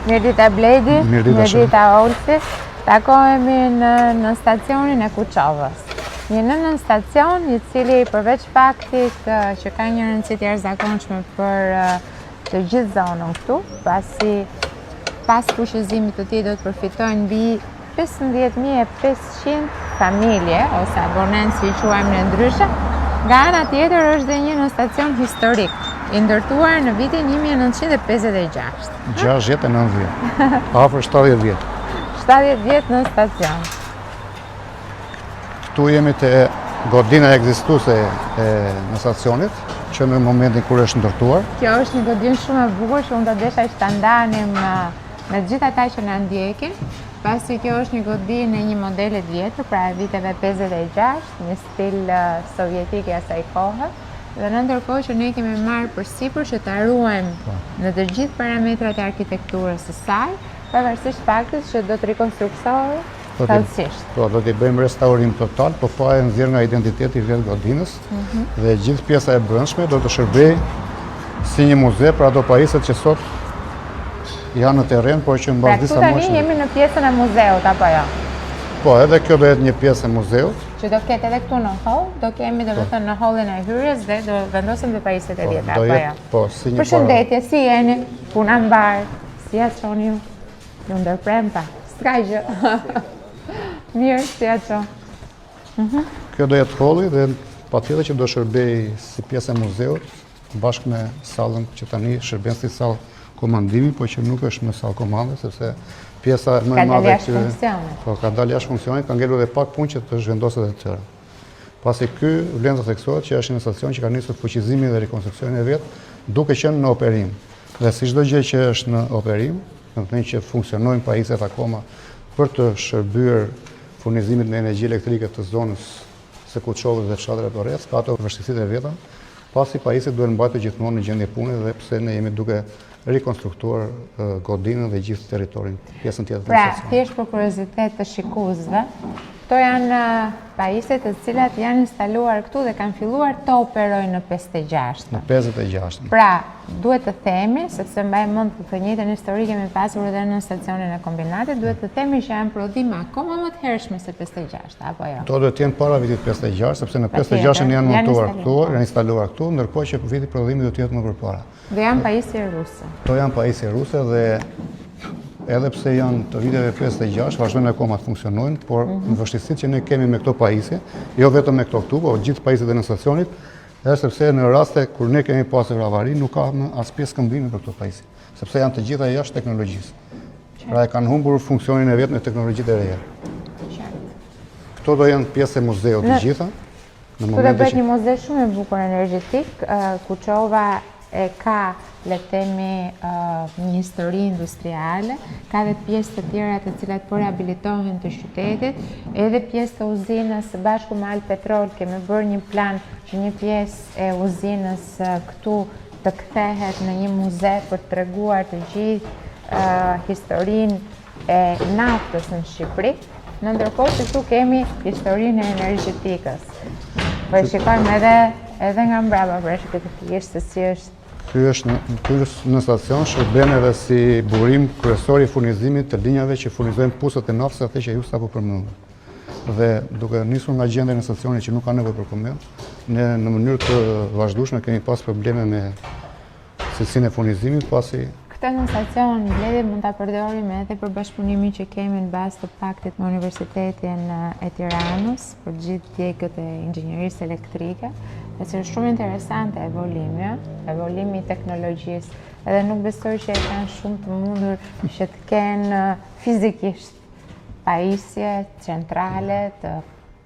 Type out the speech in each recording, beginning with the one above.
Mirdita Bledi, Mirdita Olsi. Takohemi në stacionin e Kuçovës. Një nën stacion, i cili përveç faktit që ka një rëndësi të jashtëzakonshme për të gjithë zonën këtu, pasi pas fushizimit të tij do të përfitojnë mbi 15.500 familje ose abonenë si i quajmë ne ndryshe. Nga ana tjetër është dhe një stacion historik, i ndërtuar në vitin 1956. 60-90, afër 70 vjet. 70 vjet në stacion. Këtu jemi te godina ekzistuese në stacionit, që në momentin kur është ndërtuar. Kjo është një godinë shumë e bukur që unë do desha që ta ndanim me gjithë ata që na ndjekin, pasi kjo është një godinë e një modeli të vjetër, pra e viteve 56, një stil sovjetik i asaj kohe. Dhe në ndërkohë që ne kemi marrë përsipër që ta ruajmë në të gjithë parametrat e arkitekturës së saj, pavarësisht faktit që do të rikonstruktohet thellësisht. Po, do t'i bëjmë restaurim total, po faja nxjerr nga identiteti i vetë godinës dhe gjithë pjesa e brendshme do të shërbejë si një muze për ato pajisjet që sot janë në terren, por që mbas disa moshë. Pra, tani jemi në pjesën e muzeut apo jo? Po, edhe kjo do jetë një pjesë e muzeut. Që do ketë edhe këtu në hall, do kemi domethënë në hallin e hyrjes dhe do vendosim dhe pajisjet e vjetra apo jo? Po, si një Përshëndetje, si jeni? Puna mbar, si ja çoni ju? Ju ndërprem pa. S'ka gjë. Mirë, si ja çon. Kjo do jetë halli dhe patjetër që do shërbej si pjesë e muzeut bashkë me sallën që tani shërben si sallë komandimi, po që nuk është në sallë komande, sepse pjesa më e madhe ka dalë jashtë funksionit, ka ngelur edhe pak punë që të zhvendoset e tëra. Pasi ky vlen të theksohet që është një stacion që ka nisur fuqizimin dhe rekonstruksionin e vet, duke qenë në operim. Dhe si çdo gjë që është në operim, do të thënë që funksionojnë pajisjet akoma për të shërbyer furnizimit me energji elektrike të zonës së Kuçovës dhe fshatrave të rreth, ka ato vështirësitë e veta, pasi pajisjet duhen mbajtur gjithmonë në gjendje pune dhe pse ne jemi duke rikonstruktuar godinën dhe gjithë territorin, pjesën tjetër të stacionit. Pra, thjesht për kuriozitet të shikuesve, këto janë pajisjet të cilat janë instaluar këtu dhe kanë filluar të operojnë në 56. Në 56. Pra, duhet të themi, sepse mbaj mend të njëjtën histori kemi pasur edhe në stacionin e kombinatit, duhet të themi që janë prodhime akoma më të hershme se 56, apo jo? To duhet të jenë para vitit 56, sepse në 56 janë montuar këtu, janë instaluar këtu, ndërkohë që viti prodhimi do të jetë më përpara. Dhe janë pajisje ruse. To janë pajisje ruse dhe edhe pse janë të viteve 56, vazhdojnë akoma të funksionojnë, por në vështirësitë që ne kemi me këto pajisje, jo vetëm me këto këtu, por gjithë pajisjet e në stacionit, është sepse në raste kur ne kemi pasur avari, nuk ka as pjesë këmbimi për këto pajisje, sepse janë të gjitha jashtë teknologjisë. Pra e kanë humbur funksionin e vet në teknologjitë e reja. Këto do janë pjesë e muzeut të gjitha. Këtu do bëhet një muze shumë i bukur energjetik, Kuçova e ka, le të themi, një histori industriale, ka dhe pjesë të tjera të cilat po rehabilitohen të qytetit, edhe pjesë të uzinës së bashku me Alpetrol kemi bërë një plan që një pjesë e uzinës këtu të kthehet në një muze për të treguar të gjithë historinë e naftës në Shqipëri, në ndërkohë që këtu kemi historinë e energjetikës. Po shikojmë edhe nga mbrapa për shpejtësisht se si është. Ky është në stacion shërben edhe si burim kryesor i furnizimit të linjave që furnizojnë pusët e naftës, atë që ju sapo përmendëm. Dhe duke nisur nga gjendja e stacionit që nuk ka nevojë për koment, ne në mënyrë të vazhdueshme kemi pas probleme me cilësinë e furnizimit, pasi këtë në stacion Bledi mund ta përdorim edhe për bashkëpunimin që kemi në bazë të paktit me Universitetin e Tiranës për gjithë djegët e inxhinierisë elektrike. Është shumë interesante evolimi i teknologjisë, edhe nuk besoj që e kanë shumë të mundur që të kenë fizikisht pajisje centrale të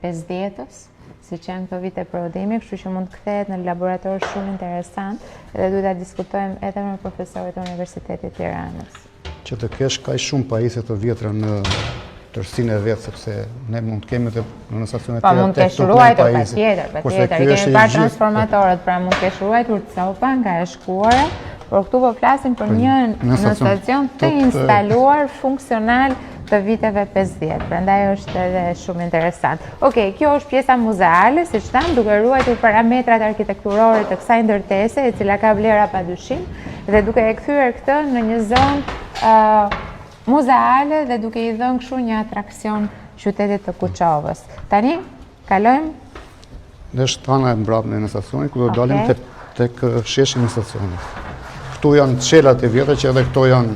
50-s, si që janë këto vite prodhimi, kështu që mund të kthehet në laborator shumë interesant edhe duhet ta diskutojmë edhe me profesorët e Universitetit të Tiranës. Që të kesh kaq shumë pajisje të vjetra në tërsinë e vet, sepse ne mund të kemi në stacionet tjera mund të kesh ruajtur patjetër, kemi parë transformatorët, pra mund të kesh ruajtur copa nga e shkuara, por këtu po flasim për një në stacion të instaluar funksional të viteve 50, prandaj është edhe shumë interesant. Okej, kjo është pjesa muzeale, siç tham, duke ruajtur parametrat arkitekturore të kësaj ndërtese, e cila ka vlera padyshim, dhe duke e kthyer këtë në një zonë muzeale dhe duke I dhënë kështu një atraksion qytetit të Kuçovës. Tani, kalojmë? Në shtana e mbrapsht në stacionit, ku do dalim tek sheshi në stacionit. Këtu janë çelat e vjetra që edhe këto janë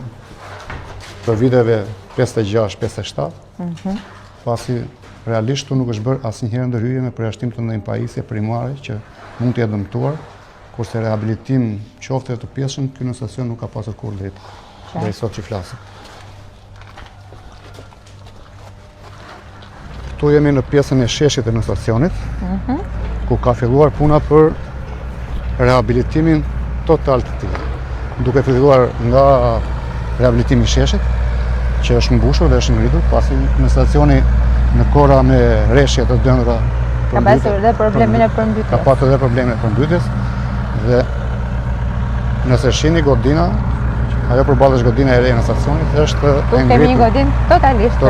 për viteve 56-57, pasi realisht tu nuk është bërë asnjëherë ndërhyrje me përjashtim të ndonjë pajisje primare që mund të jetë dëmtuar, kurse rehabilitim qoftë të pjesshëm, ky në stacion nuk ka pasur kur deri sot që flasim. Këtu jemi në pjesën e sheshit e në stacionit, ku ka filluar puna për rehabilitimin total të tij. Duke filluar nga rehabilitimi I sheshit, që është mbushur dhe është ngritur, pasi në stacioni në kora me rreshje të dëndra ka pasur edhe problemin e përmbytjes. Ka pasur edhe problemin e përmbytjes dhe nëse shihni godina, ajo përballë është godina e re në stacionit, është e ngritur. Kemi një godinë totalisht të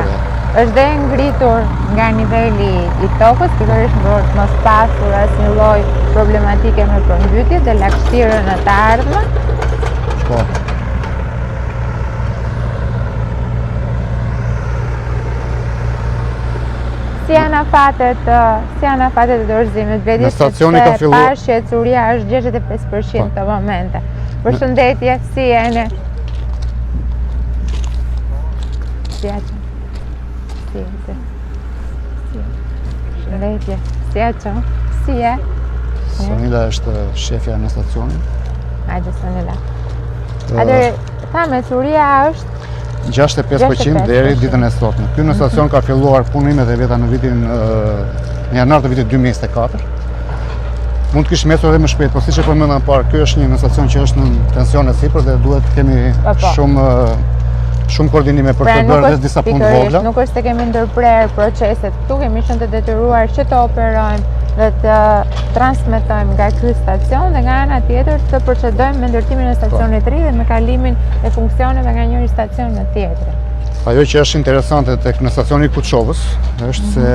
re. Është dhe ngritur nga niveli I tokës, pikërisht për të mos pasur asnjë lloj problematike me përmbytje dhe lagështirën në të ardhmen. Po. Si janë afatet e dorëzimit? Vedi se pashqetësuria është 65% në të momente. Përshëndetje, si jeni? Përshëndetje, si je? Sonila është shefja në stacionin. Hajde Sonila. Pashqetësuria është 65% deri ditën e sotme. Ky në stacion ka filluar punimet e veta në janar të vitit 2024. Mund të kishte mesur edhe më shpejt, por siç e përmenda më parë, ky është një stacion që është në tension e sipër dhe duhet të kemi shumë koordinime për të bërë edhe disa punë të vogla. Nuk është se kemi ndërprer proceset, këtu kemi qenë të detyruar që të operojmë dhe të transmetojmë nga ky stacion dhe nga ana tjetër të procedojmë me ndërtimin e stacionit të ri dhe me kalimin e funksioneve nga njëri stacion në tjetrin. Ajo që është interesante tek në stacionin e Kuçovës është se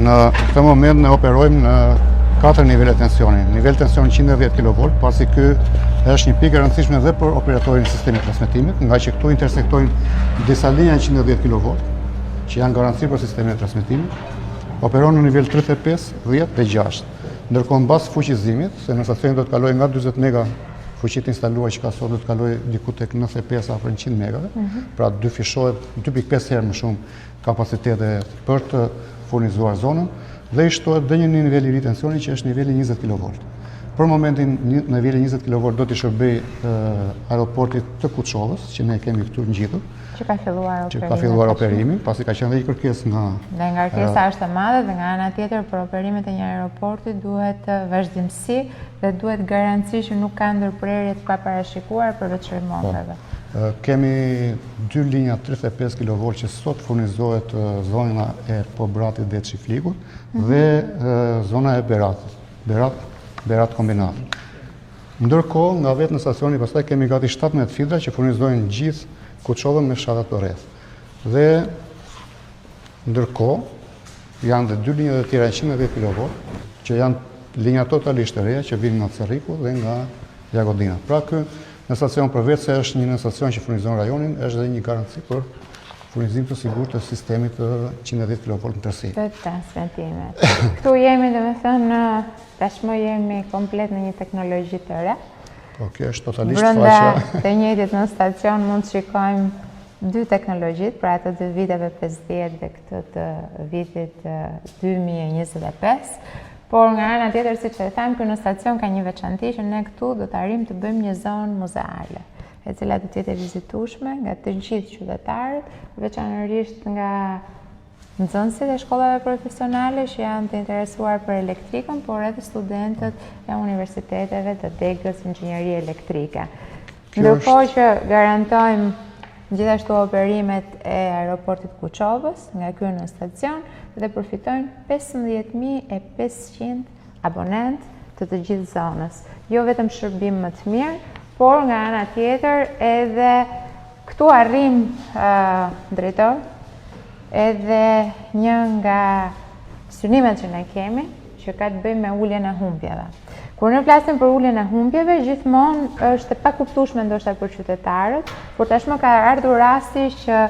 në këtë moment ne operojmë në 4 nivele tensioni. Nivel tension 110 kV, pasi ky është një pikë e rëndësishme edhe për operatorin e sistemit transmetimit, nga që këtu intersektojnë disa linja 110 kV, që janë garanci për sistemin e transmetimit. Operon në nivel 35, 10 dhe 6. Ndërkohë mbas fuqizimit, se në stacionin do të kalojë nga 40 mega fuqit instaluar që ka sot do të kalojë diku tek 95 apo 100 megave, pra 2.5 herë më shumë kapacitete për të furnizuar zonën dhe I shtohet dhe një nivel I ri tensioni që është niveli 20 kV. Për momentin niveli 20 kV do t'i shërbej aeroportit të Kuçovës, që ne kemi këtu ngjitur. Që ka filluar operimi, pasi ka qenë dhe I kërkesë nga... Dhe nga kërkesa është e madhe dhe nga ana tjetër për operimet e një aeroporti duhet vazhdimsi dhe duhet garanci që nuk ka ndërprerje të paparashikuar përveç remonteve. Kemi 2 linja 35 kV që sot furnizohet zona e Pobratit dhe Çiflikut dhe zona e Berat kombinat. Ndërkohë, nga vetë në stacioni pastaj kemi gati 17 fidra që furnizojnë gjithë Kuçovën me fshatat të rreth. Dhe ndërkohë janë dhe 2 linja të tjera 110 kV që janë linja totalisht të reja që vinë nga Cerriku dhe nga Jagodina. Pra ky në stacion përveç se është një stacion që furnizon rajonin, është dhe një garanci për furnizim të sigurt të sistemit të 110 kV në tërësi. Të transmetimet. Këtu jemi, domethënë, tashmë jemi komplet në një teknologji të re. Po, kjo është totalisht faqja. Brenda të njëjtit në stacion mund të shikojmë 2 teknologjit, pra ato të viteve 50 dhe këtë të vitit 2025. Por nga ana tjetër, siç e tham, ky në stacion ka një veçanti që ne këtu do të arrijmë të bëjmë një zonë muzeale, e cila do të jetë e vizitueshme nga të gjithë qytetarët, veçanërisht nga nxënësit e shkollave profesionale që janë të interesuar për elektrikën, por edhe studentët e universiteteve të degës inxhinierie elektrike. Ndërkohë që garantojmë gjithashtu operimet e aeroportit Kuçovës nga ky në stacion dhe përfitojnë 15.500 abonent të gjithë zonës. Jo vetëm shërbim më të mirë, por nga ana tjetër edhe këtu arrim drejtor, edhe një nga synimet që ne kemi, që ka të bëjmë me uljen e humbjeve. Kur ne flasim për uljen e humbjeve, gjithmonë është e pakuptueshme ndoshta për qytetarët, por tashmë ka ardhur rasti që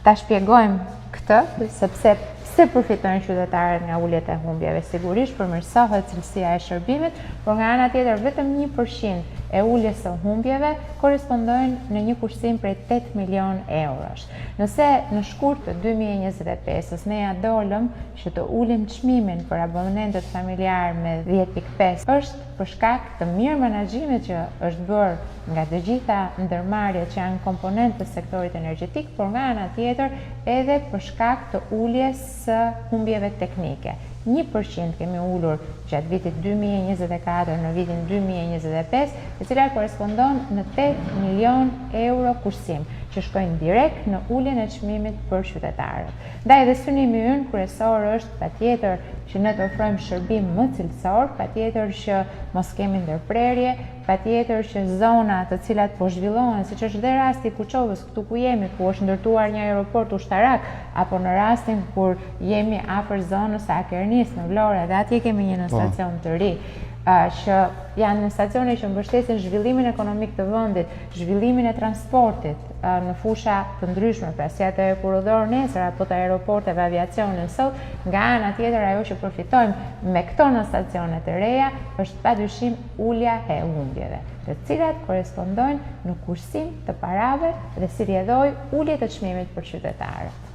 ta shpjegojmë këtë, sepse pse përfitojnë qytetarët nga uljet e humbjeve. Sigurisht përmirësohet cilësia e shërbimit, por nga ana tjetër vetëm 1% e uljes së humbjeve korrespondojnë në një kursim prej 8 milion eurosh. Nëse në shkurt të 2025 ne ja dolëm që të ulim çmimin për abonentet familjar me 10.5, është për shkak të mirë menaxhimit që është bërë nga të gjitha ndërmarrjet që janë komponentë të sektorit energjetik, por nga ana tjetër edhe për shkak të uljes së humbjeve teknike. 1% kemi ulur gjatë vitit 2024 në vitin 2025, e cila korrespondon në 8 milion euro kursim, që shkojnë direkt në uljen e çmimit për qytetarët. Ndaj dhe synimi ynë kryesor është patjetër që ne të ofrojmë shërbim më cilësor, patjetër që mos kemi ndërprerje, patjetër që zona të cilat po zhvillohen, siç është dhe rasti i Kuçovës, këtu ku jemi, ku është ndërtuar një aeroport ushtarak, apo në rastin kur jemi afër zonës së Akernis në Vlorë, dhe atje kemi një stacion të ri, që janë stacione që mbështesin zhvillimin ekonomik të vendit, zhvillimin e transportit në fusha të ndryshme, pra si atë e kuroror nesër apo të aeroporteve aviacionit sot. Nga ana tjetër, ajo që përfitojmë me këto në stacione të reja është padyshim ulja e humbjeve, të cilat korrespondojnë në kursim të parave dhe si rrjedhoi ulje të çmimit për qytetarët.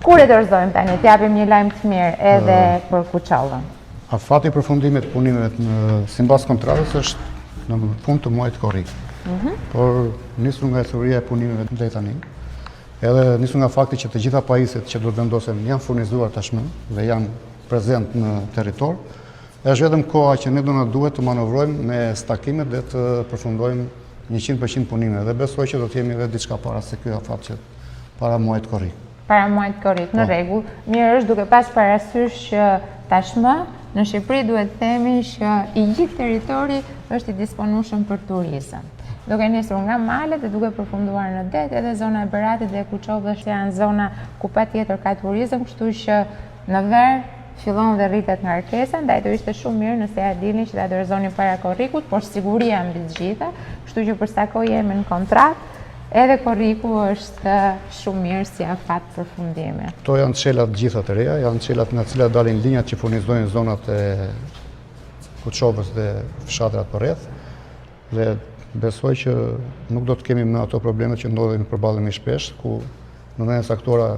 Kur e dorëzojmë tani, t'japim një lajm të mirë edhe për Kuçovën. Afati i përfundimit të punimeve sipas kontratës është në fund të muajit korrik. Por nisur nga historia e punimeve deri tani, edhe nisur nga fakti që të gjitha pajisjet që do të vendosen janë furnizuar tashmë dhe janë prezent në territor, është vetëm koha që ne do na duhet të manovrojmë me stakimet dhe të përfundojmë 100% punime, dhe besoj që do të jemi edhe diçka para se ky afat që para muajit korrik. Para muajit korrik, në rregull. Mirë është duke pas parasysh që tashmë në Shqipëri duhet të themi që i gjithë territori është i disponueshëm për turizëm. Duke nisur nga malet dhe duke përfunduar në det, edhe zona e Beratit dhe Kuçovës janë zona ku patjetër ka turizëm, kështu që në ver fillon dhe rritet ngarkesa, ndaj do ishte shumë mirë nëse ja dilni që ta dorëzoni para korrikut, por siguria mbi të gjitha, kështu që për sa kohë jemi në kontratë, edhe korriku është shumë mirë si afat përfundimi. Këto janë çelat gjitha të reja, janë çelat nga cilat dalin linjat që furnizojnë zonat e Kuçovës dhe fshatrat përreth, dhe besoj që nuk do të kemi me ato problemet që ndodhin përballemi shpesh, ku në mënyrë saktora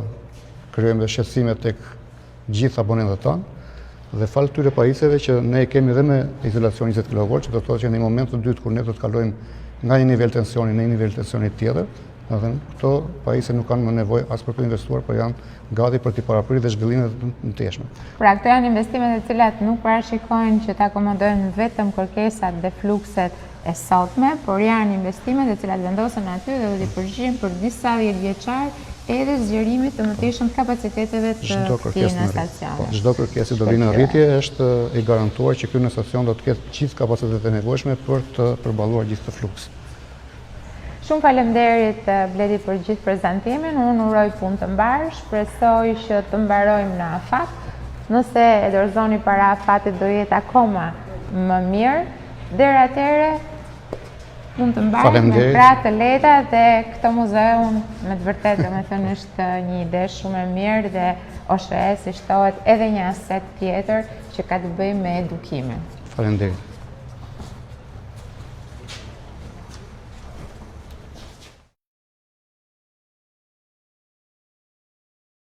krijojmë shqetësime tek gjithë abonentët tanë, dhe falë këtyre pajisjeve që ne kemi dhe me izolacion 20 kV, që do të thotë që në moment të dytë kur ne do të kalojmë nga një nivel tensioni në një nivel tensioni tjetër, këto pajisje nuk kanë më nevojë as për të investuar, por janë gati për të paraprirë dhe zhvillimet në tjeshme. Pra këto janë investimet e cilat nuk parashikojnë që të akomodojnë vetëm kërkesat dhe flukset e sotme, por janë investimet e cilat vendosen aty dhe do t'i përgjigjen për disa 10 vjeçar edhe zgjerimit të mëtejshëm kapaciteteve të këtij në stacione. Çdo kërkesë do vinë në rritje, është i garantuar që ky në stacion do të ketë gjithë kapacitetet e nevojshme për të përballuar gjithë të fluks. Shumë faleminderit Bledi për gjithë prezantimin, unë uroj punë të mbarë, shpresoj që të mbarojmë në afat. Nëse e dorëzoni para afatit do jetë akoma më mirë. Deri atëherë mund të mbarë me pratë të lehta, dhe këto muzeum me të vërtetë domethënë është një ide shumë e mirë, dhe OSHE si shtohet edhe një aset tjetër që ka të bëjë me edukimin. Faleminderit.